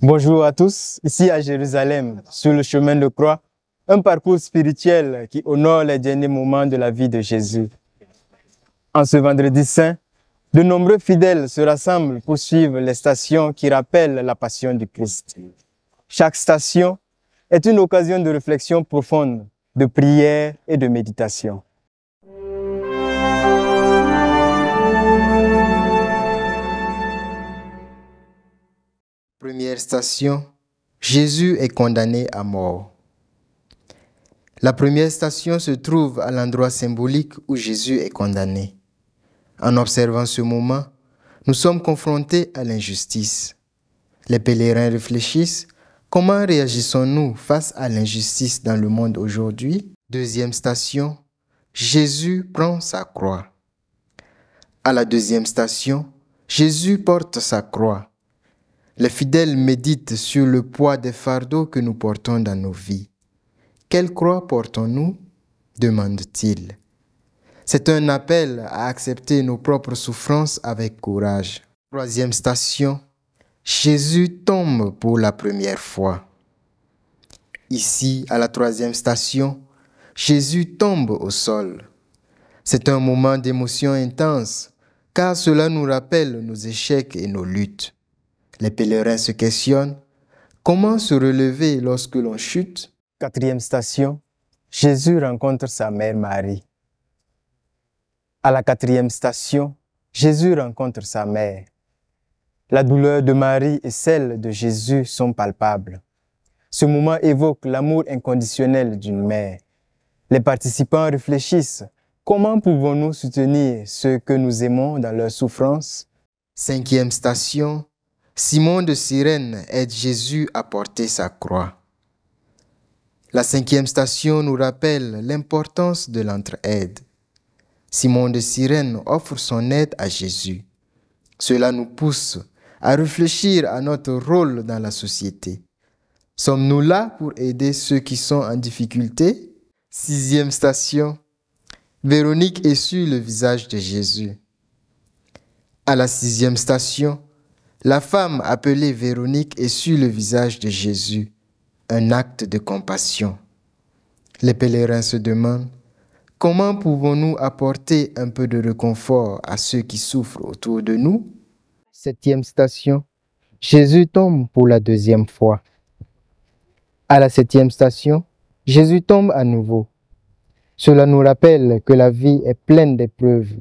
Bonjour à tous, ici à Jérusalem, sur le chemin de croix, un parcours spirituel qui honore les derniers moments de la vie de Jésus. En ce vendredi saint, de nombreux fidèles se rassemblent pour suivre les stations qui rappellent la passion du Christ. Chaque station est une occasion de réflexion profonde, de prière et de méditation. Première station, Jésus est condamné à mort. La première station se trouve à l'endroit symbolique où Jésus est condamné. En observant ce moment, nous sommes confrontés à l'injustice. Les pèlerins réfléchissent, comment réagissons-nous face à l'injustice dans le monde aujourd'hui? Deuxième station, Jésus prend sa croix. À la deuxième station, Jésus porte sa croix. Les fidèles méditent sur le poids des fardeaux que nous portons dans nos vies. Quelle croix portons-nous? Demande-t-il. C'est un appel à accepter nos propres souffrances avec courage. Troisième station, Jésus tombe pour la première fois. Ici, à la troisième station, Jésus tombe au sol. C'est un moment d'émotion intense, car cela nous rappelle nos échecs et nos luttes. Les pèlerins se questionnent, comment se relever lorsque l'on chute? Quatrième station, Jésus rencontre sa mère Marie. À la quatrième station, Jésus rencontre sa mère. La douleur de Marie et celle de Jésus sont palpables. Ce moment évoque l'amour inconditionnel d'une mère. Les participants réfléchissent. Comment pouvons-nous soutenir ceux que nous aimons dans leur souffrance? Cinquième station, Simon de Cyrène aide Jésus à porter sa croix. La cinquième station nous rappelle l'importance de l'entraide. Simon de Cyrène offre son aide à Jésus. Cela nous pousse à réfléchir à notre rôle dans la société. Sommes-nous là pour aider ceux qui sont en difficulté? Sixième station, Véronique essuie le visage de Jésus. À la sixième station, la femme appelée Véronique essuie le visage de Jésus, un acte de compassion. Les pèlerins se demandent, comment pouvons-nous apporter un peu de réconfort à ceux qui souffrent autour de nous? Septième station, Jésus tombe pour la deuxième fois. À la septième station, Jésus tombe à nouveau. Cela nous rappelle que la vie est pleine d'épreuves.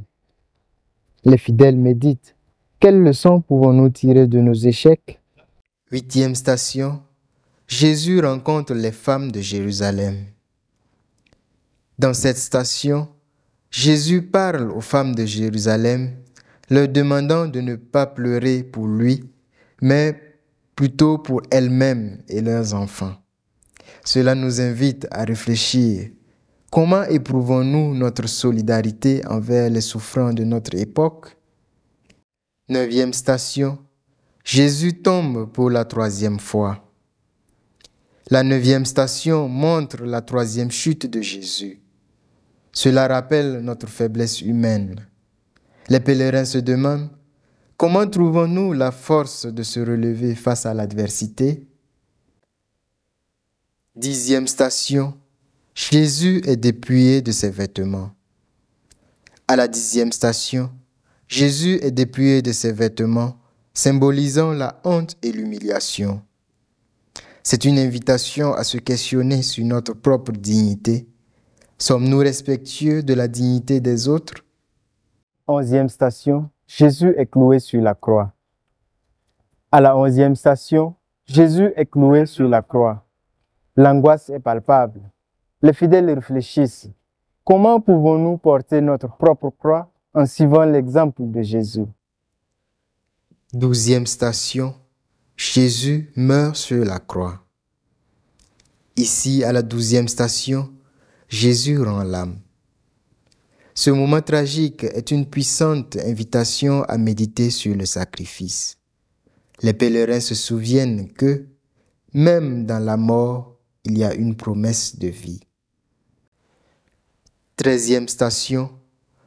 Les fidèles méditent. Quelles leçons pouvons-nous tirer de nos échecs? Huitième station, Jésus rencontre les femmes de Jérusalem. Dans cette station, Jésus parle aux femmes de Jérusalem, leur demandant de ne pas pleurer pour lui, mais plutôt pour elles-mêmes et leurs enfants. Cela nous invite à réfléchir. Comment éprouvons-nous notre solidarité envers les souffrants de notre époque? Neuvième station, Jésus tombe pour la troisième fois. La neuvième station montre la troisième chute de Jésus. Cela rappelle notre faiblesse humaine. Les pèlerins se demandent, comment trouvons-nous la force de se relever face à l'adversité? Dixième station, Jésus est dépouillé de ses vêtements. À la dixième station, Jésus est dépouillé de ses vêtements, symbolisant la honte et l'humiliation. C'est une invitation à se questionner sur notre propre dignité. Sommes-nous respectueux de la dignité des autres? Onzième station, Jésus est cloué sur la croix. À la 11e station, Jésus est cloué sur la croix. L'angoisse est palpable. Les fidèles réfléchissent. Comment pouvons-nous porter notre propre croix en suivant l'exemple de Jésus? 12e station, Jésus meurt sur la croix. Ici, à la 12e station, Jésus rend l'âme. Ce moment tragique est une puissante invitation à méditer sur le sacrifice. Les pèlerins se souviennent que, même dans la mort, il y a une promesse de vie. 13e station,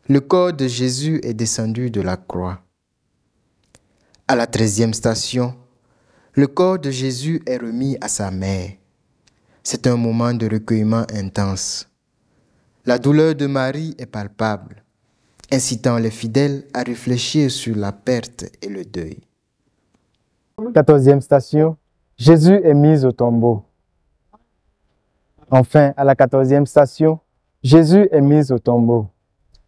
le corps de Jésus est descendu de la croix. À la 13e station, Le corps de Jésus est remis à sa mère. C'est un moment de recueillement intense. La douleur de Marie est palpable, incitant les fidèles à réfléchir sur la perte et le deuil. 14e station, Jésus est mis au tombeau. Enfin, à la 14e station, Jésus est mis au tombeau.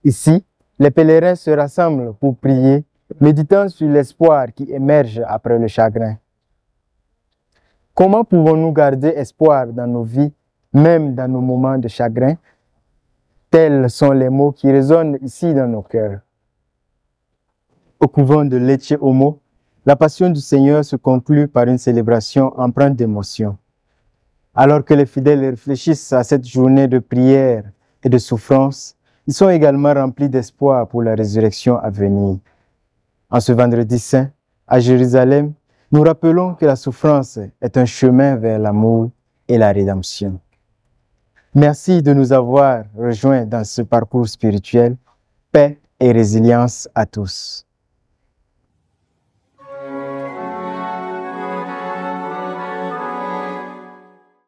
Ici, les pèlerins se rassemblent pour prier, méditant sur l'espoir qui émerge après le chagrin. Comment pouvons-nous garder espoir dans nos vies, même dans nos moments de chagrin? Tels sont les mots qui résonnent ici dans nos cœurs. Au couvent de Lecce Homo, la Passion du Seigneur se conclut par une célébration empreinte d'émotion. Alors que les fidèles réfléchissent à cette journée de prière et de souffrance, ils sont également remplis d'espoir pour la résurrection à venir. En ce vendredi saint, à Jérusalem, nous rappelons que la souffrance est un chemin vers l'amour et la rédemption. Merci de nous avoir rejoints dans ce parcours spirituel. Paix et résilience à tous.